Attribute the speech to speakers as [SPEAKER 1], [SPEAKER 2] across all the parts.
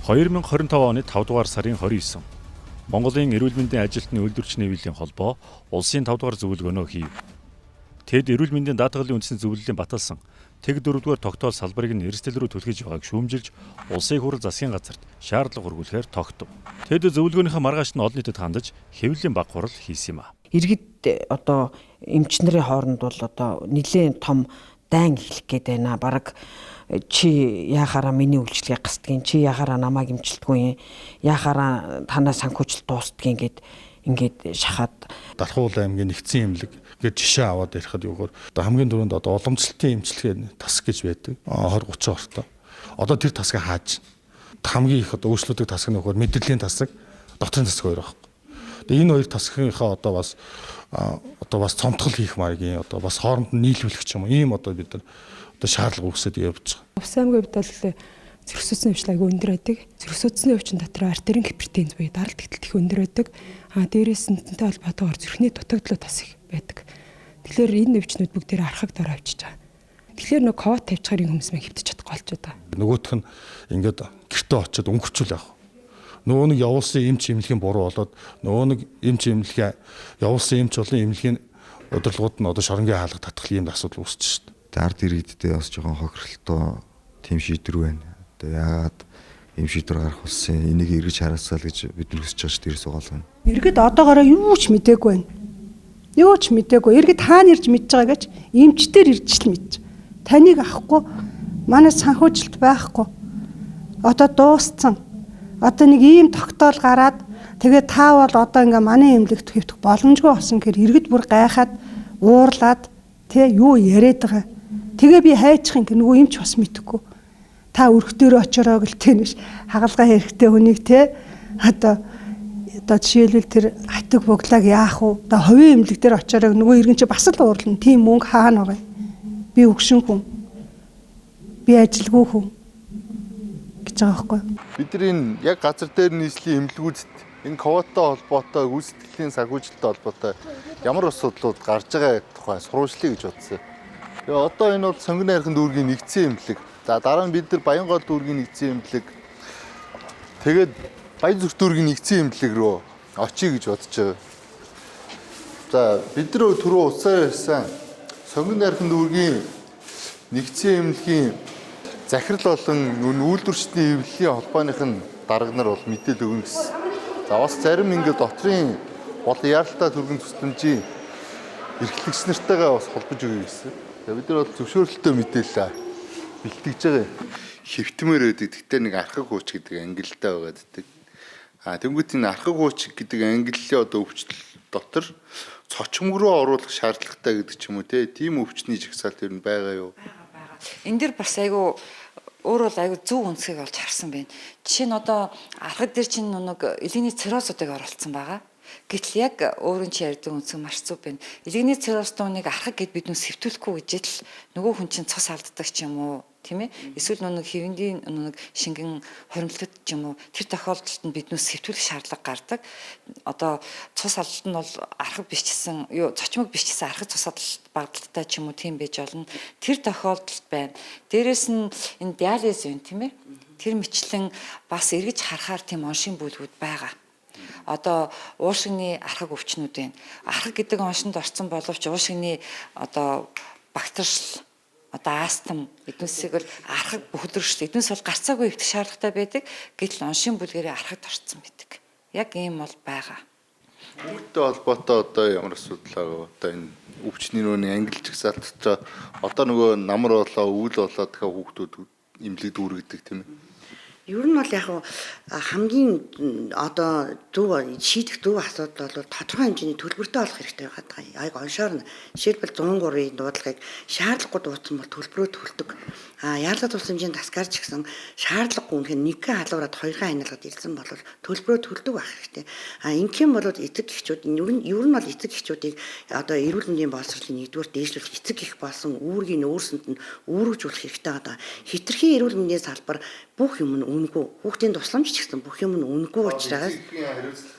[SPEAKER 1] 2025 оны 5 дугаар сарын 29 Монголын эрүүл мэндийн ажилтны үйлдвэрчний хэвлэлийн холбоо улсын 5 дугаар зөвлөгөөнөө хийв. Тэд эрүүл мэндийн даатгалын үндсэн зөвлөлийн баталсан тэг 4 дугаар тогтоол салбарыг нь эрсдэл рүү түлхэж байгааг шүүмжилж улсын хурал засгийн газарт шаардлага хүргүүлэхээр тогтов. Тэд зөвлөгөөнийхөө маргааш нь олон нийтэд хандаж хэвлэлийн баг хурал хийсэн юм а.
[SPEAKER 2] Иргэд одоо эмчнэрийн хооронд бол одоо нэлээд том дайн эхлэх гээд байна. Бараг чи яхаараа миний үйлчлэгийг гасдгийн, чи яхаараа намайг эмчилдэггүй, яхаараа танаа санхүүжилт дуустдгийн ингээд шахаад
[SPEAKER 3] Дархуул аймгийн нэгдсэн эмнэлэг гэж жишээ аваад ярихад юугаар одоо хамгийн түрүүнд одоо уламжлалтын эмчилгээ тас гэж байдаг 20-30 ортой. Одоо тэр тасыг хааж хамгийн их одоо өөрчлөлтөд тасаг нөхөр мэдрэлийн тасаг, дотрын тасаг хоёр байхгүй. Тэгээ энэ хоёр тасгийнхаа одоо бас цомтгол хийх маягийн одоо бас хооронд нь нийлүүлэх ч юм уу ийм одоо бид нар одоо шаардлага үүсээд явж байгаа.
[SPEAKER 4] Увс аймгийн хувьд бол зэрэгсүүцний өвчин аягүй өндөр байдаг. Зэрэгсүүцний өвчин дотор артерийн гипертенз буюу даралт гítэлт их өндөр байдаг. Дээрээс нь тэнтэй холбоотойгоор зүрхний дутагдлуу тас их байдаг. Тэгэхээр энэ өвчнүүд бүгдээр архаг дор авчиж байгаа. Тэгэхээр нэг ковид тавьчихаар энэ хүмүүс мэн хөвтөж чадахгүй болчиход байгаа.
[SPEAKER 3] Нөгөөх нь ингээд гэртээ очиод өнгөрчүүл яах. Нөгөө нэг явуулсан эмч эмнэлгийн буруу болоод нөгөө нэг эмч эмнэлгээ явуулсан эмч болон эмнэлгийн удирдлагууд нь одоо шоронгийн хаалга татах ийм асуудал үүсэж шүү дээ.
[SPEAKER 5] Ард иргэдтэй бас жоохон хохиролтой тийм шийдвэр байна. Одоо яагаад ийм шийдвэр гарах болсон энийг эргэж хараасаа л гэж бид нар хүсэж байгаа шүү дээ сугаал байна.
[SPEAKER 6] Иргэд одоогоороо юу ч мдээгүй байна. Юу ч мдээгүй. Иргэд хаана ирж мэдж байгаа гэж эмчтэр ирж л мэдж. Таныг авахгүй манай санхүүжилт байхгүй. Одоо дууссан. Одоо нэг ийм тогтоол гараад тэгээ та бол одоо ингээ манай эмнэлэгт хэвтэх боломжгүй болсон гэхээр иргэд бүр гайхаад уурлаад тэ юу яриад байгаа. Тэгээ би хайчих ингээ нөгөө эмч бас мэдэхгүй. Та өрхтөөрөө очороо гэлтэй нэш хагалгаа хэрэгтэй хүнийг тэ одоо жишээлбэл тэр хатаг буглааг яах вэ? Одоо хувийн эмнэлэг дээр очороо нөгөө иргэн чи бас л уурлна. Тийм мөнгө хаана байгаа юм? Би өгшин хүн. Би ажилгүй хүн. Гэж байгаа байхгүй.
[SPEAKER 7] Бидний яг газар дээр нийслэлийн эмнэлгүүдэд энэ ковидтай холбоотой гүйцэтгэлийн санхүүжилттэй холбоотой ямар асуудлууд гарч байгаа тухай сурвалжлая гэж бодсон. Тэгээ одоо энэ бол Сонгон найрхан дүүргийн нэгдсэн эмнэлэг. За дараа нь бид нар Баянгол дүүргийн нэгдсэн эмнэлэг. Тэгээд Баянзүрх дүүргийн нэгдсэн эмнэлэг рүү очие гэж бодож байгаа. За бид нар түрүү уцаар ярьсан Сонгон найрхан дүүргийн нэгдсэн эмнэлгийн захирал болон үйлдвэрчдийн хэвлэлийн холбооных нь дарга нар бол мэдээлэл өгнө гэсэн. За бас зарим ингээд дотрийн болон яаралтай төргийн тусламжийн эрхлэгч нартайгаа бас холбож өгье гэсэн. За бид нар бол зөвшөөрлөлтөө мэдээлэл бэлтгэж байгаа. Хэвтмээр байдаг. Тэгтээ нэг архаг хууч гэдэг ангиллтай байгаа гэдэг. Тэнгүүт энэ архаг хууч гэдэг ангиллын одоо өвчлөл дотор цочмог руу оруулах шаардлагатай гэдэг ч юм уу тийм өвчний жагсаалт ер нь байгаа юу?
[SPEAKER 8] Энд дэр бас айгүй өөр бол айгүй зөв үнцгийг олж харсан байна. Жишээ нь одоо архад дээр чинь нэг элегний циррозуудыг оруулсан байгаа. Гэтэл яг өөрийн чи ярьдаг үнцэг маш зөв байна. Элегний циррозтууныг архаг гэд бид нүс сэвтүүлэхгүй гэж л нөгөө хүн чинь цус алддаг ч юм уу, тийм ээ? Эсвэл нэг хэвэндийн нэг шингэн хоримтлогд ч юм уу тэр тохиолдолд нь бид нүс сэвтүүлэх шаардлага гардаг. Одоо цус алдалт нь бол архаг биш гэсэн, цочмог биш гэсэн архаг цус алдалт багталтай ч юм уу тийм байж болно. Тэр тохиолдолд байна. Дээрээс нь энэ диализ байна, тийм ээ? Тэр мэтлэн бас эргэж харахаар тийм оншийн бүлгүүд байгаа. Одоо уушигны архаг өвчнүүд байна. Архаг гэдэг оншинд орсон боловч уушигны одоо бактериал одоо астм эднүсийг бол архаг бөхөлрөшт эднүс бол гарцаагүй ихтэй шаардлагатай байдаг. Гэтэл оншийн бүлгэрээ архагт орсон байдаг. Яг ийм бол байгаа.
[SPEAKER 7] Үүнтэй холбоотой одоо ямар асуудал байгаа вэ? Одоо энэ өвчний нөөний англи жагсаалттай одоо нөгөө намар болоо өвөл болоо дахиад хүүхдүүд эмнэлэг дүүргэдэг тийм ээ.
[SPEAKER 9] Ер нь бол яг хамгийн одоо зөв шийдэх зөв асуудал бол тодорхой хэмжээний төлбөртэй болох хэрэгтэй байгаа. Яг оншоор нь жишээлбэл 103-ийн дуудлагыг шаардлагагүй дуудсан бол төлбөрөө төлдөг. Яаралтай тусламжийн тасгаар ч гэсэн шаардлагагүй үнэхээр нэгэн халуураад хоёрхан ханиалгад ирсэн бол төлбөрөө төлдөг байх хэрэгтэй. Ингээм бол эцэг эхчүүд ер нь бол эцэг эхчүүдийг одоо эрүүл мэндийн боловсролын нэгдүгээр дээшлүүлэх эцэг эх болсон үүргийн өөрсөнд нь үүргэжүүлэх хэрэгтэй байгаа. Хитрхи эрүүл мэндийн салбар бүх юм нь үнэгүй. Хүүхдийн тусламж ч гэсэн бүх юм нь үнэгүй учраас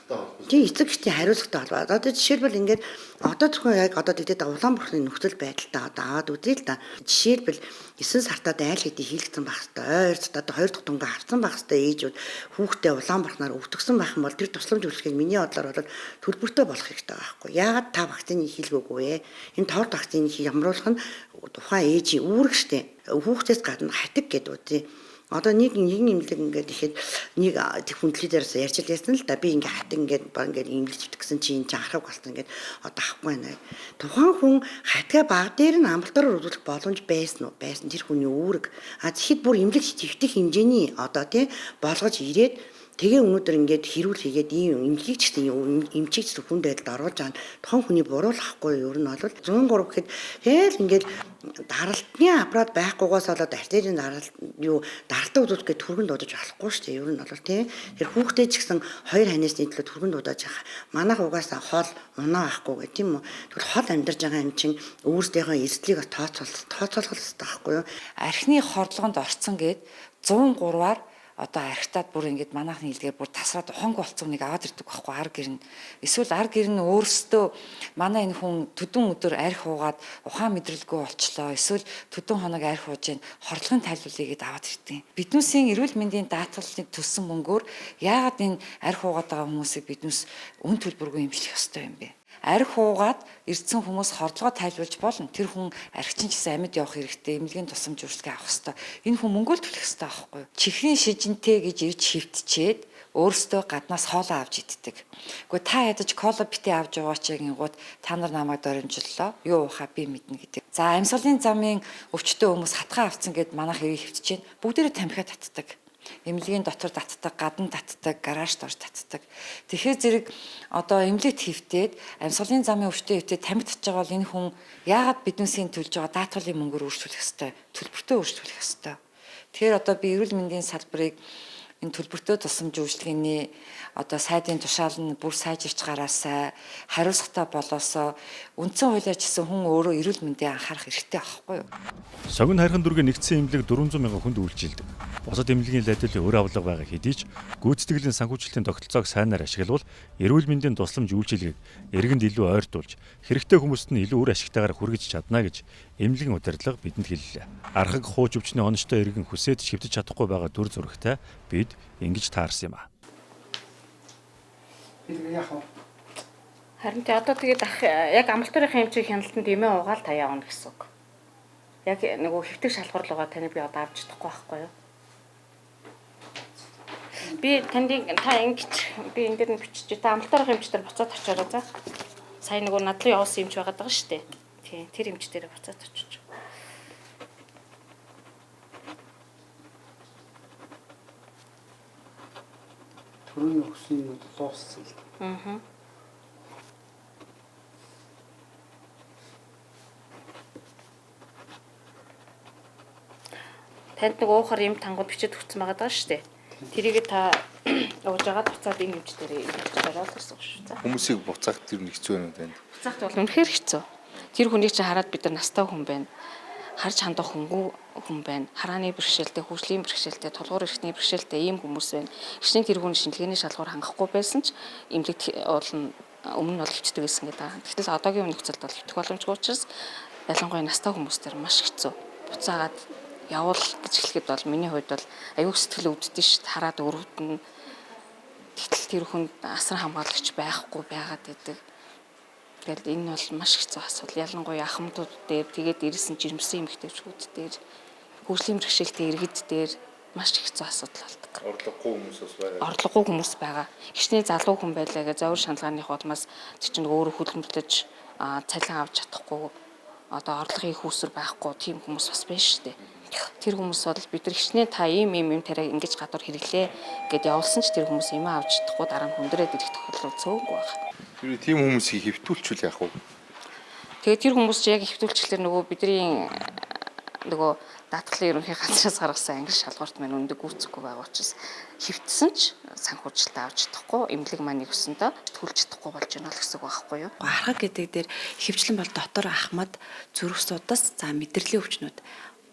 [SPEAKER 7] хариуцлагатай
[SPEAKER 9] эцэг гişтийн хариуцлагатай холбоо. Одоо жишээлбэл ингээд одоо зөвхөн яг одоо тэгээд Улаанбаатарын нөхцөл байдалтай одоо аваад үзье л да. Жишээлбэл 9 сартаа айл хэдий хийлгсэн байх хэвээр, ойр цад одоо 2 дахь тунгаа авсан байх хэвээр ээжүүд хүүхдээ Улаанбаатараар өвтгсөн байх юм бол тэр тусламж үйлчлэгийг миний бодлоор бол төлбөртэй болох хэрэгтэй байхгүй. Яагаад та вакцины хийлгөөгүй вэ? Энэ товд вакцины ямруулах нь тухайн ээжийн үүрэг штэ. Хүүхдээс гадна хатиг гэдэг үү. Одоо нэг имлэг ингээд ихэд нэг хүндлээ дээрээс ярьж байсан л да. Би ингээд хатиг ингээд имлэж итгэсэн чи энэ анхаг болсон ингээд одоо авахгүй байна. Тухайн хүн хатгаа баг дээр нь амралтаар үзүүлэх боломж байсан уу? Байсан. Тэр хүний үүрэг. Тэгэхэд бүр имлэг твтэх хэмжээний одоо тий болгож ирээд тэгээ өнөөдөр ингээд хэрүүл хийгээд ийм имлэгч гэсэн эмчигч хүн байдалд оруулж байгаа тухайн хүний буруулахгүй юу? Ер нь бол 103 гэхэд хэл ингээд даралтны аппарат байхгүйгээс болоод артерийн даралтаа үзүүлэхэд түргэн дуудаж болохгүй шүү дээ. Ер нь бол тийм тэр хүүхдээ ч гэсэн 2 ханаас нийтлээ түргэн дуудаж байгаа. Манайх угаасаа хоол унаа авахгүй гэх тийм үү. Тэгвэл хол амьдарч байгаа юм чинь өөрсдийнхөө эзлийг тооцоолох хэрэгтэй байхгүй юу?
[SPEAKER 8] Архины хордлогонд орцсон гээд 103-аар одоо архитаад бүр ингээд манайхны хэлдгээр бүр тасраад ухаангүй болцсон нэг аваад ирдэг байхгүй ар гэр нь. Эсвэл ар гэр нь өөрөөсөө манай энэ хүн төдөн өдөр арх уугаад ухаан мэдрэлгүй болчлоо. Эсвэл төдөн хоног арх ууж ийн хордлогын тайлбарлыг гээд аваад ирдэг. Биднүүсийн эрүүл мэндийн даатгалыг төссөн мөнгөөр яагаад энэ арх уугаад байгаа хүмүүсийг биднүүс үн төлбөргүй эмчлэх ёстой юм бэ? Арх уугаад ирсэн хүмүүс хордлогоо тайлбарлаж болно. Тэр хүн архичин гэсэн амьд явах хэрэгтэй, эмнэлгийн тусламж үйлчлэгээ авах хэрэгтэй. Энэ хүн мөнгө л төлөх хэрэгтэй байхгүй юу? Чихрийн шижинтэй гэж ирж хөвтчээд өөрөөсөө гаднаас хоолоо авч иддэг. Гэхдээ та ядаж кола бити авч байгаа ч гингууд та нар намайг доримжллоо. Юу ухаа би мэднэ гэдэг. За амьсгалын замын өвчтөе хүмүүс хатгаа авцсан гэд манайх ирээ хөвтчихэд бүгдээрээ тамхиа татдаг. Эмнэлгийн дотор татдаг, гадна татдаг, гаражд орж татдаг. Тэгэхээр зэрэг одоо эмнэлэгт хөвтөөд амьсгалын замын өвчтөе хөвтөөд тамхи татж байгаа бол энэ хүн яагаад биднээсийн төлж байгаа даатгалын мөнгөөр өөрчлөх ёстой, төлбөртөө өөрчлөх ёстой. Тэгэхээр одоо би эрүүл мэндийн салбарыг энэ төлбөртөө тусламж үйлчлэгээний одоо сайдын тушаал нь бүр сайжирч гараасай, хариуцлагатай болоосоо үндсэн хуулиар чисэн хүн өөрөө эрүүл мэндэд анхаарах хэрэгтэй байхгүй юу?
[SPEAKER 1] Согин хайрхан дүүргийн нэгдсэн эмнэлэг 400 мянган хүнд үйлчилдэг. Бусад эмнэлгийн лайдуулын өр авлага байгаа хэдий ч гүйцэтгэлийн санхүүжилтийн тогтолцоог сайнаар ашиглавал эрүүл мэндийн тусламж үйлчилгээг иргэнд илүү ойртуулж хэрэгтэй хүмүүст нь илүү үр ашигтайгаар хүргэж чадна гэж эмнэлгийн удирдлага бидэнд хэллээ. Архаг хууч өвчний онцтой иргэн хүсээд шивдэж чадахгүй байгаа дүр зурагтай бид ингэж таарсан юм а.
[SPEAKER 10] Харин одоо тэгээд яг амлалтын хэмжээ хяналтанд эмээ угаал та явна гэсэн үг. Яг нөгөө хэвтэг шалгуурл байгаа таны би одоо авч чадахгүй байхгүй юу? Би танд та ингэж би энэ дээр нь бичиж та амлалтын хэмжээр буцаад очиороо за. Сайн нөгөө над руу явуулсан юмч байгаа даа шүү дээ. Тий, тэр эмч дээр буцаад очиж.
[SPEAKER 11] Төрөний өгсөн нь дууссан л.
[SPEAKER 10] Аа. Танд нэг уухаар юм тангууд бичиж өгсөн байгаа даа шүү дээ. Тэрийг та ууж байгаа буцаад энэ юмч дээр ингэж гараад ирсэн шүү дээ.
[SPEAKER 7] Хүмүүсийг буцаах тэр нэг хэцүү юм байна.
[SPEAKER 10] Буцаахт бол үнэхээр хэцүү. Тэр хүнийг чи хараад бид нар настай хүн байна. Харж хандах хөнгүү хүн байна. Харааны бэрхшээлтэй, хөгжлийн бэрхшээлтэй, тулгуур эрхтний бэрхшээлтэй ийм хүмүүс байна. Гişний тэр хүн шинжилгээний шалгуур хангахгүй байсан ч эмнэлэгт болно өмнө нь бол хөвчдөг байсан гэдэг. Гэтэл одоогийн нөхцөлд бол хөвтөх боломжгүй учраас ялангуяа настай хүмүүстээр маш хэцүү. Буцаагаад явуул гэж хэлэхэд бол миний хувьд бол аюул сэтгэл өвддөг шүү дээ. Хараад өрөвдөн. Гэтэл тэр хүнд асар хамгаалагч байхгүй байгаад байдаг. Тэгэл энэ бол маш хэцүү асуудал. Ялангуяа ахмадууд дээр тэгээд ирсэн жирэмсэн эмэгтэйчүүд дээр хөгжлийн бэрхшээлтэй иргэд дээр маш хэцүү асуудал болдог.
[SPEAKER 7] Орлогогүй хүмүүс бас байгаа.
[SPEAKER 10] Орлогогүй хүмүүс байгаа. Гişний залуу хүн байлаа гэж зовир шаналгааны худмаас чинь өөрөө хөдөлмөрлөж цалин авч чадахгүй одоо орлогын хүүсвэр байхгүй тийм хүмүүс бас байна шүү дээ. Тэр хүмүүс бол бид нар гişний та ийм тарай ингэж гадуур хэрэглээ гэд явуулсан ч тэр хүмүүс юм авч чадахгүй дараа нь хүндрээд ирэх тохиолдол цөөнгүй байна.
[SPEAKER 7] Тэр тийм хүмүүсийг хэвтүүлчихвэл яах вэ?
[SPEAKER 10] Тэгээд тэр хүмүүс ч яг хэвтүүлчихлээр нөгөө бидний нөгөө даатгалын ерөнхий газраас гаргасан англи шалгуурт маань өндөг гүйцэхгүй байгаа учраас хэвтсэн ч санхүүжилтээ авч чадахгүй эмнэлэг маань өсөндөө төлж чадахгүй болж байна л гэсэн үг байхгүй юу?
[SPEAKER 12] Архаг гэдэг дээр хөвчлэн бол дотор ахмад зүрх судас за мэдрэлийн өвчнүүд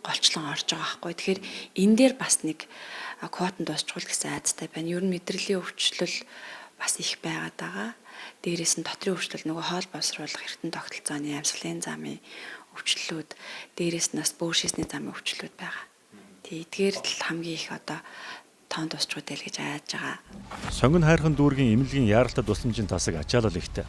[SPEAKER 12] голчлон орж байгаа байхгүй. Тэгэхээр энэ дээр бас нэг квотанд дуусчихвал гэсэн айдастай байна. Ер нь мэдрэлийн өвчлөл бас их байгаад байгаа. Дээрээс нь дотрийн өвчлөл нөгөө хоол боловсруулах эргэтэн тогтолцооны амьсгалын замын өвчлөлүүд, дээрээс нь бас бөөр шийсний замын өвчлөлүүд байгаа. Эдгээр л хамгийн их одоо тоон тусчгүй дээл гэж айж байгаа.
[SPEAKER 1] Сонгон хайрхан дүүргийн эмнэлгийн яаралтай тусламжийн тасаг ачаалал ихтэй.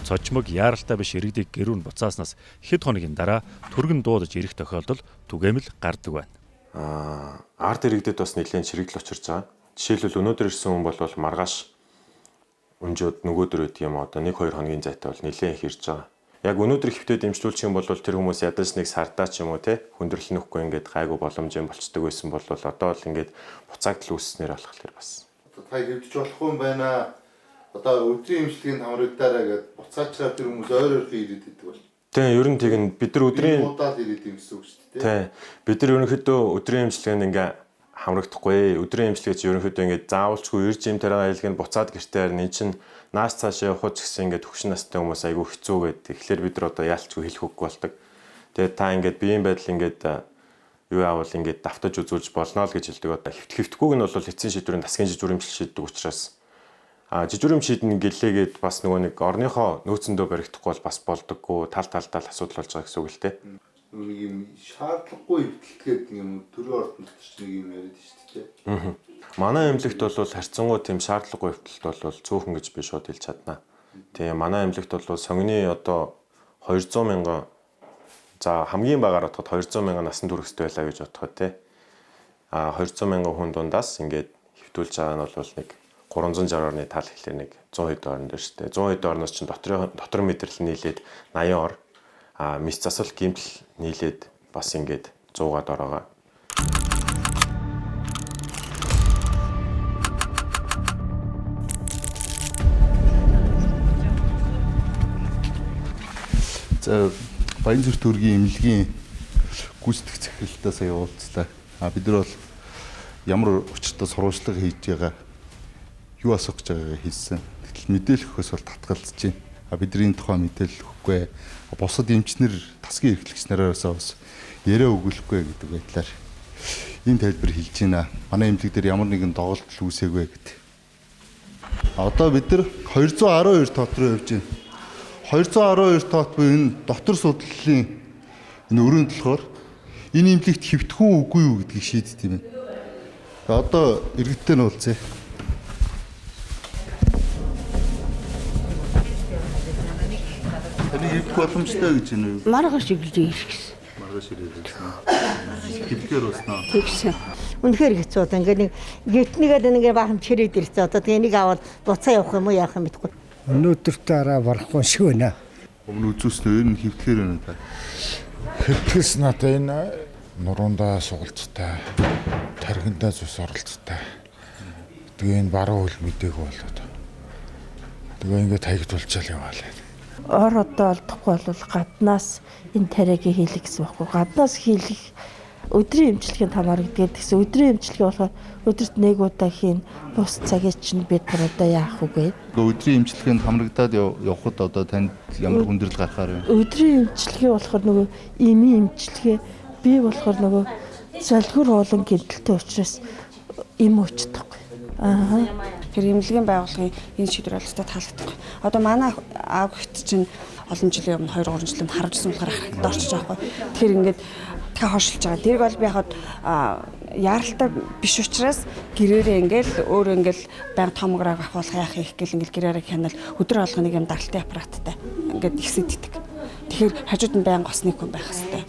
[SPEAKER 1] Цочмог яаралтай биш иргэдийг гэрүүн буцааснаас хэд хоногийн дараа түргэн дуудаж ирэх тохиолдол түгээмэл гардаг байна.
[SPEAKER 13] Арт иргэдэд бас нэлээд чирэгдэл учирч байгаа. Жишээлбэл өнөөдөр ирсэн хүн бол маргааш өнжөөд нөгөөдөр үт юм одоо 1-2 хоногийн зайтай бол нэлээд их ирж байгаа. Яг өнөөдөр хөвтөд дэмжлүүлчих юм бол тэр хүмүүс ядаж нэг сардаа ч юм уу те хүндрэл нөхгүй ингээд гайгүй боломжийн болцдог байсан бол одоо л ингээд буцаагдал үүснээр болох тэр бас.
[SPEAKER 7] Одоо та хэвдэж болохгүй юм байна. Одоо өдрийн эмчилгээнд хамрагдаараа гэд буцаачраа тэр хүмүүс ойрхон ирээд идэг бол.
[SPEAKER 13] Тийм ер нь тэг нь бид нар өдрийн
[SPEAKER 7] удаад ирээд юм гэсэн үг шүү дээ.
[SPEAKER 13] Тийм бид нар ерөнхийдөө өдрийн эмчилгээнд ингээ хамрагдахгүй. Өдрийн эмчилгээч ерөнхийдөө ингээ заавалчгүй ирж юм тараа айлгын буцаад гэртээ харин эн чинь наас цаашаа явах гэсэн ингээд хөвшин настай хүмүүс айгүй хэцүү гэдэг. Тэгэхээр бид нар одоо яалчгүй хэлэх үгүй болдог. Тэгээд та ингээд биеийн байдал ингээд юу аавал ингээд давтаж үзүүлж болно л гэж хэлдэг. Одоо хэвтгэхгүйг нь бол эцсийн шийдвэрийн засгийн жижигүрэмжил шийддэг учраас жижигүрэмж шийдэн гэлээгээд бас нөгөө нэг орныхоо нөөцөндөө баригдахгүй бол бас болдоггүй тал талдаа л асуудал болж байгаа гэсэн үг л дээ.
[SPEAKER 7] Нэг юм шаардлагагүй эвдэлтгээд юм төрийн ордон дотор ч нэг юм яриад шүү дээ.
[SPEAKER 13] Манай эмнэлэгт бол харьцангуй тийм шаардлагагүй эвдэлт бол цөөхөн гэж би шууд хэлж чадна. Тэгээ манай эмнэлэгт бол сонгоны одоо 200 мянган за хамгийн багаар бодоход 200 мянган насан туршид байлаа гэж бодоход тий. 200 мянган хүн дундаас ингээд хэвтүүлж байгаа нь бол нэг 360 орны тал ихлээр нэг 100 хэд орн дээр шүү дээ. 100 хэд орноос чинь дотор мэдрэл нийлээд 80 ор мис засал гимтэл нийлээд бас ингээд 100-аад ороогоо.
[SPEAKER 3] За Баянзүр төргийн эмнэлгийн гүйцэтгэх захиралтай сая уулзлаа. Бид нар бол ямар учиртай сурвалжлага хийж байгаа, юу асуух гэж байгаагаа хэлсэн. Гэтэл мэдээлэл өгөхөөс бол татгалзаж байна. Бидний тухай мэдээлэл өгөхгүй. Бусад эмчнэр тасгийн эрхлэгч нараас бас яриа өгүүлэхгүй гэдэг байдлаар ийм тайлбар хэлж байна. Манай эмнэлэг дээр ямар нэгэн доголдол үүсээгүй гэдэг. Одоо бид нар 212 тоот руу явж байна. 212 тоот буюу энэ дотор судлалын энэ өрөөнд болохоор энэ эмнэлэгт хэвтэх үү үгүй юу гэдгийг шийддэг юм байна. Одоо иргэдтэй нь уулзъя. Таны хэвтэх боломжтой гэж байна уу?
[SPEAKER 6] Маргааш ирж ирэх гэсэн.
[SPEAKER 3] Маргааш ирээд байна. Хэвлэхээр болсноо.
[SPEAKER 6] Тэгсэн. Үнэхээр хэцүү одоо ингээд нэг гэртнийгээд ингээд баахан чирээд ирсэн. Одоо тэгээ нэг аваад буцаа явах юм уу яах юм мэдгүй.
[SPEAKER 11] Өнөөдөртөө араа барахгүй шиг байна.
[SPEAKER 3] Өмнө үзүүлснээр ер нь хэвтгэхээр байна та.
[SPEAKER 14] Хэвтгэс надаа энэ нуруундаа сугалцтай, тархиндаа цус оролцтой. Тэгээ энэ баруун хөл мдэггүй болоод. Тэгээ ингээд хаягдуулчаал яваалаа.
[SPEAKER 15] Ор одоо олдохгүй бол гаднаас энэ тариагийн хийлэх гэсэн байхгүй. Гаднаас хийлэх өдрийн эмчилгээнд хамаардаг гэсэн. Өдрийн эмчилгээ болохоор өдөрт нэг удаа хийн. Бус цагийн чинь бид нар одоо яах үгүй.
[SPEAKER 3] Өдрийн эмчилгээнд хамрагдаад явхад одоо танд ямар хүндрэл гарахаар вэ?
[SPEAKER 15] Өдрийн эмчилгээ болохоор нөгөө эмийн эмчилгээ би болохоор нөгөө залхуур уулан гэмтэлтэй учраас эм өчдөг.
[SPEAKER 12] Тэр эмнэлгийн байгууллагын энэ шийдвэр бол өстой таалагдахгүй. Одоо манай аав хэд чинь олон жилийн өмнө 2-3 жилийн өмнө харамжсан болохоор харагдаад орчиж байгаа байхгүй. Тэгэхээр ингээд дахиад хойшлж байгаа. Тэрийг бол би яхад яаралтай биш учраас гэрээрээ ингээл өөрөө ингээл байнга томограг авах яах их гэл ингээл гэрээрээ хянал өдөр алга нэг юм даралтын аппараттай ингээд ихсэддэг. Тэгэхээр хажууд нь байнга осны хүн байх хэрэгтэй.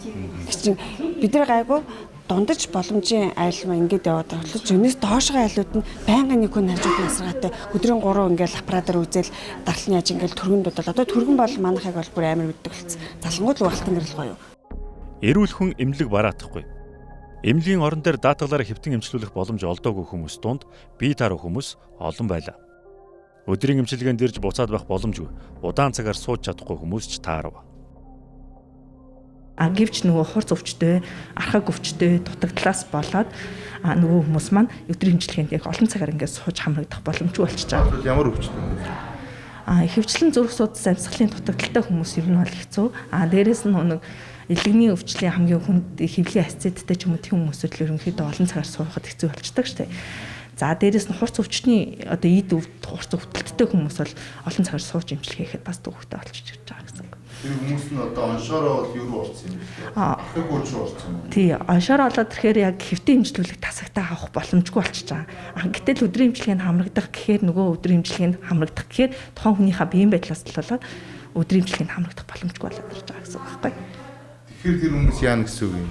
[SPEAKER 12] Тэг чинь бид нар гайгүй дундаж боломжийн айлмаа ингээд яваад байгаа бол зөнөөс доошгоо айлууд нь байнгын нэг хүн хажууд насраатай өдрийн 3 ингээл аппаратаар үзэл дарлын яаж ингээл түргэн дуудал одоо түргэн бол манайхыг бол бүр амар мэддэг болсон. Залангууд л угаалтан гэрэл гоё юу.
[SPEAKER 1] Эрүүл хүн эмнэлэг бараатахгүй. Эмнэлгийн орон дээр даатгалаараа хэвтэн эмчлүүлэх боломж олдоогүй хүмүүс дунд бие таарах хүмүүс олон байлаа. Өдрийн эмчилгээнд ирж буцаад байх боломжгүй. Удаан цагаар сууж чадахгүй хүмүүс ч таарав.
[SPEAKER 15] Гэвч нөгөө хурц өвчтөй, архаг өвчтөй дутагдлаас болоод нөгөө хүмүүс маань өдрийн эмчилгээнд яг олон цагаар ингээд сууж хамрагдах боломжгүй болчихж байгаа.
[SPEAKER 3] Ямар өвчтөй вэ?
[SPEAKER 15] Ихэвчлэн зүрх судас амьсгалын дутагдaltaй хүмүүс ер нь бол хэцүү. Дээрээс нь нэг элэгний өвчлөлийн хамгийн хүнд хэвлийн ацеттай ч юм уу тийм хүмүүсүүд л ерөнхийдөө олон цагаар суухад хэцүү болчдаг шүү дээ. За дээрээс нь хурц өвчний одоо эд хурц өвдөлттэй хүмүүс бол олон цагаар сууж эмчилгээ хийхэд бас төвөгтэй болчихж байгаа гэсэн.
[SPEAKER 7] Тэр хүмүүс нь одоо оншоороо бол юу руу орсон юм бэ? Ахыг ууч руу орсон юм.
[SPEAKER 15] Тий, оншоор болоод тэгэхээр яг хэвтийн эмчилүүлэг тасагтаа авах боломжгүй болчихж байгаа. Гэтэл өдрийн эмчилгээнд хамрагдах гэхээр нөгөө өдрийн эмчилгээнд хамрагдах гэхээр тухайн хүнийхээ биеийн байдлаас л болоод өдрийн эмчилгээнд хамрагдах боломжгүй болоод ирж байгаа гэсэн үг байхгүй.
[SPEAKER 7] Тэгэхээр тэр хүмүүс яана гэсэн үг юм.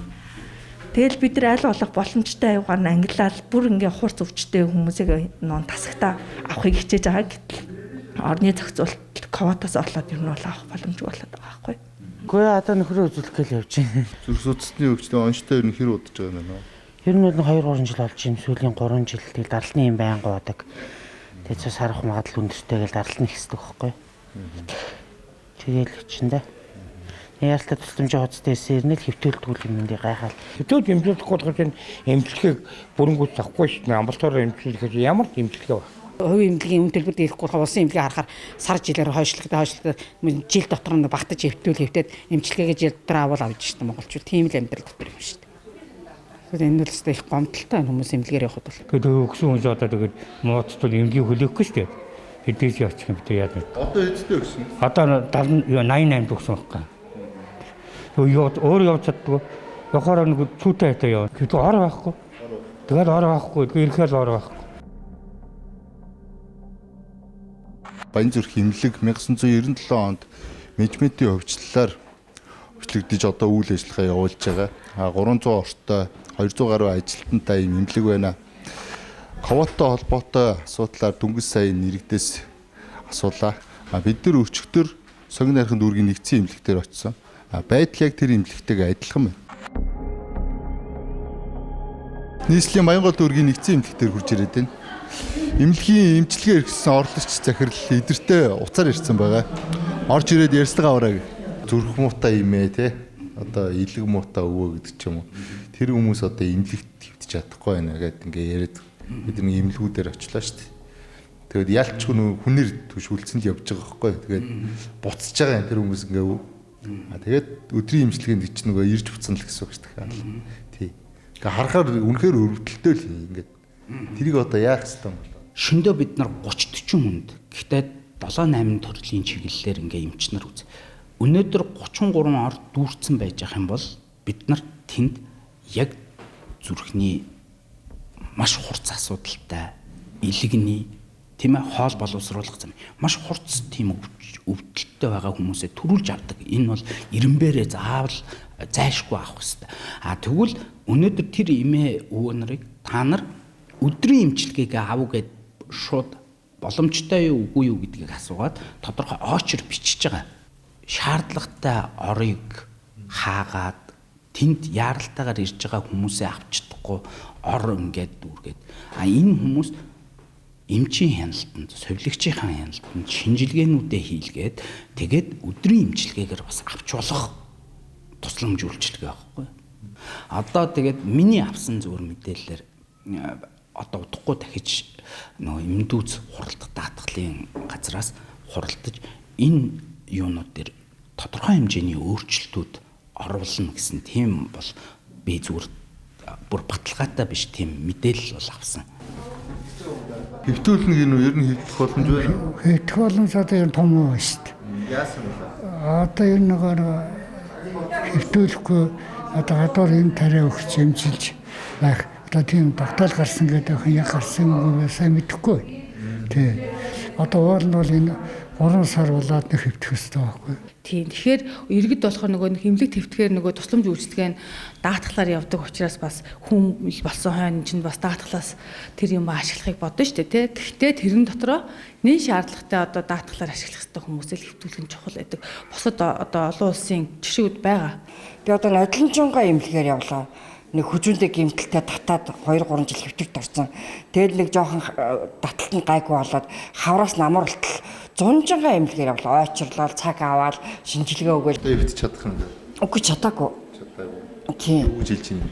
[SPEAKER 15] Тэгэл бид нар аль болох боломжтой аюугаар нь ангилаад бүр ингээ хурц өвчтэй хүмүүсийг нон тасагтаа авахыг хичээж байгаа гэтэл орны зохицуулалт квотаас олоод ер нь бол авах боломжгүй болоод байгаа байхгүй.
[SPEAKER 16] Гэхдээ одоо нөхрөө үзүүлэх гээл явж байна.
[SPEAKER 7] Зүрх судасны өвчтөй онцтой ер нь хэр удаж байгаа юм бэ?
[SPEAKER 16] Ер нь бол 2-3 жил болж юм, сүүлийн 3 жил тэгэл даралтны юм байнга удаг. Тэгээд цус харах магадлал өндөртэй гэл даралтны ихсдэг байхгүй. Тэгэл чинь яалтаа тусламжийн хоцтой эсэрнэл хөвтөлдгүүл юмдыг гайхаад.
[SPEAKER 11] Хэдүүд эмчилгэхгүй болгож эмчилгээг бүрэнгүүт авахгүй шүү дээ. Амбулатороор эмчилгэж ямар эмчилгээ ба.
[SPEAKER 2] Хувийн эмнэлгийн үн төлбөрт ирэхгүй улсын эмнэлгийн харахаар сар жилээр хойшлогдоод жил дотор нь багтаж хэвтээд эмчилгээгээ жил дотор авал авж шүү дээ монголчууд. Тийм л амьдрал дотор юм шүү дээ. Энэ бол их гомдолтой хүмүүс эмнэлгээр явахд бол.
[SPEAKER 11] Тэгээд өгсөн хүн одоо тэгээд муудтал эмнэлгийг хөлөөхгүй шүү дээ. Хэдээс явчих юм бэ яа.
[SPEAKER 7] Одоо эцтэй өгсөн.
[SPEAKER 11] Одоо 88 өгсөн байхгүй. Өөр явж чаддгүй. Яхаар нэг цүүтэй хайтаа яваа. Гэтэл ор байхгүй. Тэгээд ор байхгүй. Ирэхээр ор байхгүй.
[SPEAKER 7] Баянзүрх эмнэлэг 1997 онд менежментийн хөгжлөлөөр хөтлөгдөж одоо үйл ажиллагаа явуулж байгаа. 300 ортой 200 гаруй ажилтнтай юм эмнэлэг байна. Ковоттой холбоотой асуудлаар дөнгөж сая нэрэгдээс асуулаа. Бид нар өчигдөр Сонгон найрхан дүүргийн нэгдсэн эмнэлэгтэр очсон. Байдал яг тэр эмнэлэгтэйгээ адилхан байна. Нийслэлийн Баянгол дүүргийн нэгдсэн эмнэлэгтэр хурж ирээд байна. Эмнэлгийн эмчилгээ эрхэлсэн орлогч захирал эдэртэй уцаар ирсэн байгаа. Орж ирээд ярьцлага аваарай. Зүрх муутай имээ те. Одоо илэг муутай өвөө гэдэг ч юм уу. Тэр хүмүүс одоо эмнэлэгт хэвтэж чадахгүй байна гэдэг ингээ яриад бид нэг эмнэлгүүдээр очлаа шүү дээ. Тэгээд ялчгүй хүнээр түшүүлсэнд явж байгаа байхгүй. Тэгээд буцаж байгаа энэ тэр хүмүүс ингээ. Тэгээд өдрийн эмчилгээнд чинь нөгөө ирж буцсан л гэсэн үг шүү дээ. Тий. Ингээ харахаар үнэхээр өрөвдөлтөө л ингээ. Тэрийг одоо яах ёстой юм бэ?
[SPEAKER 17] Шөндөө бид нар 30-40 хүнд гэхдээ 7-8 төрлийн чиглэлээр ингээ эмчнэр үз. Өнөөдөр 33 ор дүүрсэн байж байгаа юм бол бид нар тэнд яг зүрхний маш хурц асуудалтай илэгний тийм ээ хоол боловсруулах зам маш хурц тийм өвдөлттэй байгаа хүмүүсээ төрүүлж авдаг. Энэ бол ирэмбэрээ заавал зайшгүй авах хэрэгтэй. Тэгвэл өнөөдөр тэр эмээ өвөө нарыг та нар өдрийн эмчилгээг аав гэд шууд боломжтой юу үгүй юу гэдгийг асуугаад тодорхой очер бичиж байгаа. Шаардлагатай орыг хаагаад тэнд яаралтайгаар ирж байгаа хүмүүсээ авч чадахгүй ор ингээд дүүргээд энэ хүмүүс эмчийн хяналтанд, совилогчийн хяналтанд шинжилгээнүүдээ хийлгээд тэгээд өдрийн эмчилгээгээр бас авч болох тусламж үйлчилгээ байхгүй. Одоо тэгээд миний авсан зөвөр мэдээлэлээр одоо удахгүй дахиж нөгөө эмдүүц хуралдах даатгалын газраас хуралдаж энэ юунууд дээр тодорхой хэмжээний өөрчлөлтүүд оруулна гэсэн тийм бол би зүгээр бүр баталгаатай биш тийм мэдээлэл бол авсан.
[SPEAKER 7] Хэвтүүлнэ гэнэ ер нь хийх боломж байна.
[SPEAKER 11] Хийх боломж одоо ер нь том уу шүү дээ.
[SPEAKER 7] Яасан бэ?
[SPEAKER 11] Одоо ер нь нөгөө хэвтүүлэхгүй одоо гадуур юм тариа өгч эмчилж байх. Одоо тийм тогтоол гарсан гэдэг яг гарсан үгүй сайн мэдэхгүй. Тий. Одоо уул нь бол энэ 3 сар болоод нэг хэвтэх хэрэгтэй байхгүй.
[SPEAKER 4] Тийм. Тэгэхээр иргэд болохоор нөгөө хэмлэг твтгэхээр нөгөө тусламж үйлчлэгээ даатгалаар явдаг учраас бас хүн болсон хойно чинь бас даатгалаас тэр юм ашиглахыг бодно шүү дээ, тий. Гэхдээ тэрэн дотроо нэн шаардлагатай одоо даатгалаар ашиглах хэрэгтэй хүмүүсээ л хэвтүүлэх нь чухал байдаг. Бусад одоо олон улсын жишүүд байгаа.
[SPEAKER 2] Би одоо нодлонжонгоо эмнэлгээр явлаа. Нэг хүчүндээ гэмтэлтэй татаад 2-3 жил хэвтэгт орсон. Тэгэл нэг жоохон таталт нь гайгүй болоод хавраас намруултал 100 эмнэлгээр явлаа. Ойчрлал, цаг аваад, шинжилгээ өгөөл.
[SPEAKER 7] Хэвтэж чадах юм.
[SPEAKER 2] Үгүй чадаагүй.
[SPEAKER 7] Чадаагүй.
[SPEAKER 2] Тийм.
[SPEAKER 7] Үжилж юм.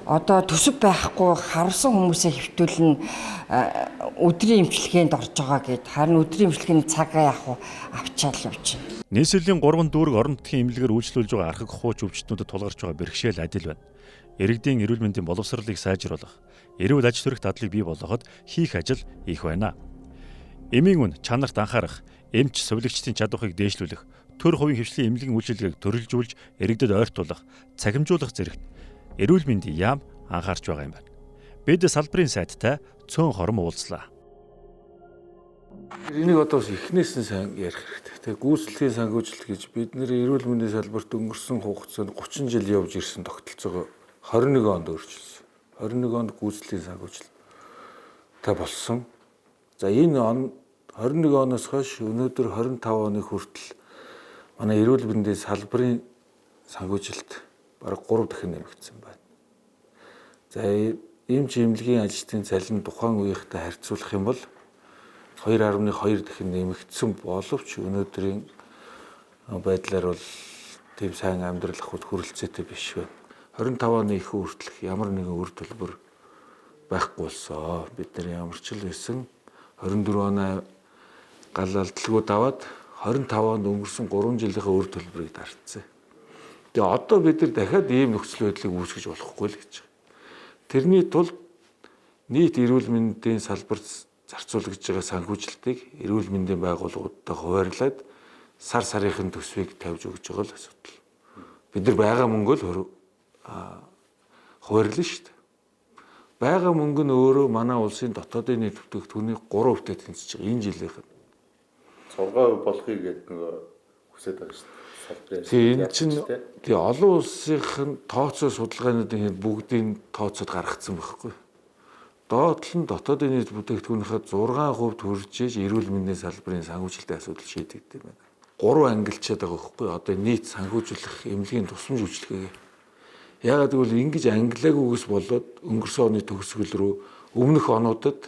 [SPEAKER 2] одоо төсөв байхгүй харсан хүмүүсээ хэвтүүлэн өдрийн эмчилгээнд орж байгаа гэд харин өдрийн эмчилгээний цагаа авчаал явж байна.
[SPEAKER 1] Нийслэлийн 3 дүүрэг орон нутгийн эмнэлгээр үйлчлүүлж байгаа архаг хууч өвчтнүүдэд тулгарч байгаа бэрхшээл адил байна. Иргэдийн эрүүл мэндийн боловсролыг сайжруулах, эрүүл аж төрөх дадлыг бий болгоход хийх ажил их байна. Эмийн үн чанарт анхаарах, эмч сувилагчдын чадварыг дээшлүүлэх, төр хувийн хвшлийн эмнэлгийн үйлчилгээг төрөлжүүлж иргэдэд ойртуулах, цахимжуулах зэрэгт эрүүл мэндийн яам анхаарч байгаа юм байна. Бид салбарын сайттай цөөн хором уулзлаа.
[SPEAKER 18] Энийг одоо эхнээс нь сайн ярих хэрэгтэй. Гүйцэтгэлийн санхүүжилт гэж бид нэр эрүүл мэндийн салбарт өнгөрсөн хугацаанд 30 жил явж ирсэн тогтолцоогоо 21 онд өөрчилсөн. 21 онд гүйцэтгэлийн санхүүжилт та болсон. За энэ он 21 оноос хойш өнөөдөр 25 оны хүртэл манай эрүүл мэндийн салбарын санхүүжилт бараг 3 дахин нэмэгдсэн байна. За эмч эмнэлгийн ажилтны цалин тухайн үеийнхтэй харьцуулах юм бол 2.2 дахин нэмэгдсэн боловч өнөөдрийн байдлаар бол тийм сайн амьдрал авахд хүрэлцээтэй биш байна. 25 оны их хүртэлх ямар нэгэн үр төлбөр байхгүй болсон. Бид нар ямар ч л байсан 24 оны гал алдалгууд аваад 25 онд өнгөрсөн 3 жилийнхээ үр төлбөрийг дардсан. Тэгээ одоо бид нар дахиад ийм нөхцөл байдлыг үүсгэж болохгүй л гэж байна. Тэрний тулд нийт эрүүл мэндийн салбарт зарцуулж байгаа санхүүжилтийг эрүүл мэндийн байгууллагуудтай хуваарлаад сар сарынхын төсвийг тавьж өгч байгаа л асуудал. Бид нар байгаа мөнгөө л хуваарлаа шүү дээ. Байгаа мөнгө нь өөрөө манай улсын дотоодын нийт бүтээгдэхүүний 3% тэнцэж байгаа энэ жилийнх нь.
[SPEAKER 7] 6% болохыг гэдэг нөгөө хүсэж байгаа шүү дээ.
[SPEAKER 18] Тэгээ энэ чинь тэгээ олон улсын тооцоо судалгаануудын бүгдийн тооцоод гаргацсан байхгүй. Доотлон дотоодын нийт бүтээгдэхүүнийхээ 6% хүрчээж эрүүл мэндийн салбарын санхүүжилтийн асуудал шийдэгдэх юм байна. 3 ангилчаад байгаа байхгүй. Одоо нийт санхүүжүүлэх эмнэлгийн тусламж үйлчилгээгээ. Яагаад гэвэл ингэж ангилаагүйгээс болоод өнгөрсөн оны төгсгөл рүү өмнөх онуудад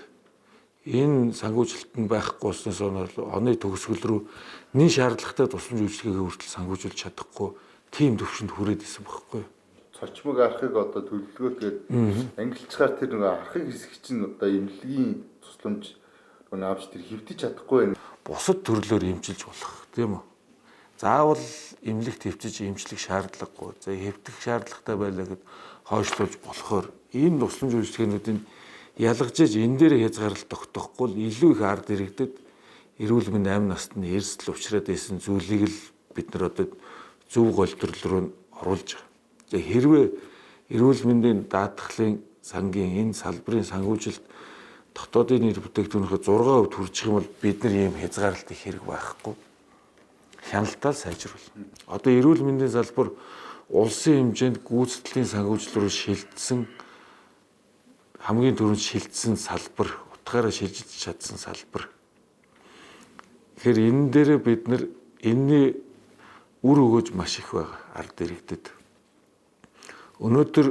[SPEAKER 18] энэ санхүүжилт нь байхгүй болсноос оны төгсгөл рүү нэн шаардлагатай тусламж үйлчилгээгээ хүртэл санхүүжүүлж чадахгүй тийм төвшөнд хүрээд исэн байхгүй.
[SPEAKER 7] Цочмог архыг одоо төлөвлөгөөт гээд ангилчгаар тэр нэг архыг хэсэг чинь одоо эмнэлгийн тусламж авч тэр хэвдэж чадахгүй байна.
[SPEAKER 18] Бусад төрлөөр эмчилж болох тийм үү? Заавал эмнэлэгт хэвчиж эмчлэх шаардлагагүй. За хэвдэх шаардлагатай байлаа гэд хойшлуулж болохоор энэ тусламж үйлчилгээнүүдийн ялгаж иж энэ дээр хязгаарлалт тогтоохгүй л илүү их ард иргэдэд эрүүл мэнд амь насны эрсдэл учраад байсан зүйлийг л бид нар одоо зөв голдрол руу оруулж байгаа. Тэгээ хэрвээ эрүүл мэндийн даатгалын сангийн энэ салбарын санхүүжилт дотоодын нийт бүтээгдэхүүнийхээ 6% хүрчих юм бол бид нар ийм хязгаарлалт их хэрэг байхгүй. Хяналтаа сайжруулна. Одоо эрүүл мэндийн салбар улсын хэмжээнд гүйцэтгэлийн санхүүжилт рүү шилжсэн хамгийн түрүүнд шилжсэн салбар, утгаараа шилжиж чадсан салбар. Тэгэхээр энэ дээр бид нар энэний үр өгөөж маш их байгаа ард иргэдэд. Өнөөдөр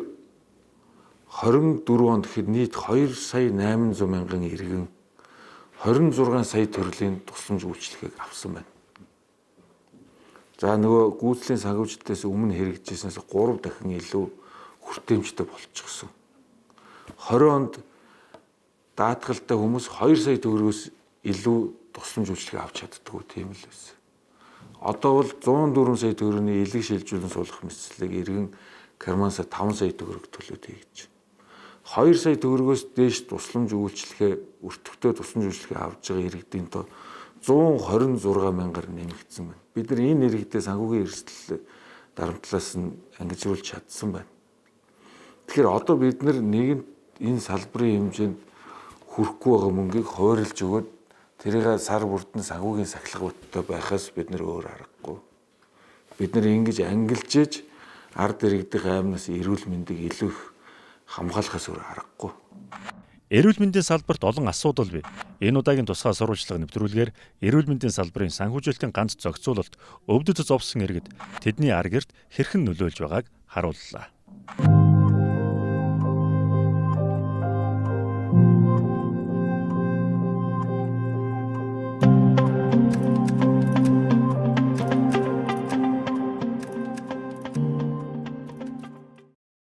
[SPEAKER 18] 24 онд гэхэд нийт 2,800,000 иргэн 26 сая төрлийн тусламж үйлчилгээг авсан байна. За нөгөө гүйцэтгэлийн санхүүжилтээс өмнө хэрэгжижсэнээс 3 дахин илүү хүртээмжтэй болчихсон. 20 онд даатгалтай хүмүүс 2 сая төгрөгөөс илүү тусламж үйлчилгээ авч чаддаггүй тийм л байсан. Одоо бол 104 сая төгрөгийн элэг шилжүүлэн суулгах мэтлэг иргэн Германса 5 сая төгрөг төлөөд хийж. 2 сая төгрөгөөс дээш тусламж үйлчилгээ өртөгтэй тусламж үйлчилгээ авж байгаа иргэдийн тоо 126,000-аар нэмэгдсэн байна. Бид нар энэ иргэдэд санхүүгийн эрсдэл дарамтлаас нь ангижруулж чадсан байна. Тэгэхээр одоо бид нар нэгэн энэ салбарын хэмжээнд хүрэхгүй байгаа мөнгийг хуваарлж өгөөд тэрийг сар бүрдэн санхүүгийн сахилгуудтай байхаас бид нар өөр аргагүй. Бид нар ингэж ангилж иж ард иргэдийн аймнаас эрүүл мэндийг илүү их хамгаалахаас өөр аргагүй.
[SPEAKER 1] Эрүүл мэндийн салбарт олон асуудал бий. Энэ удаагийн тусгай сурвалжлага нэвтрүүлгээр эрүүл мэндийн салбарын санхүүжилтийн ганц зохицуулалт өвдөд зовсон иргэд тэдний ар гэрт хэрхэн нөлөөлж байгааг харууллаа.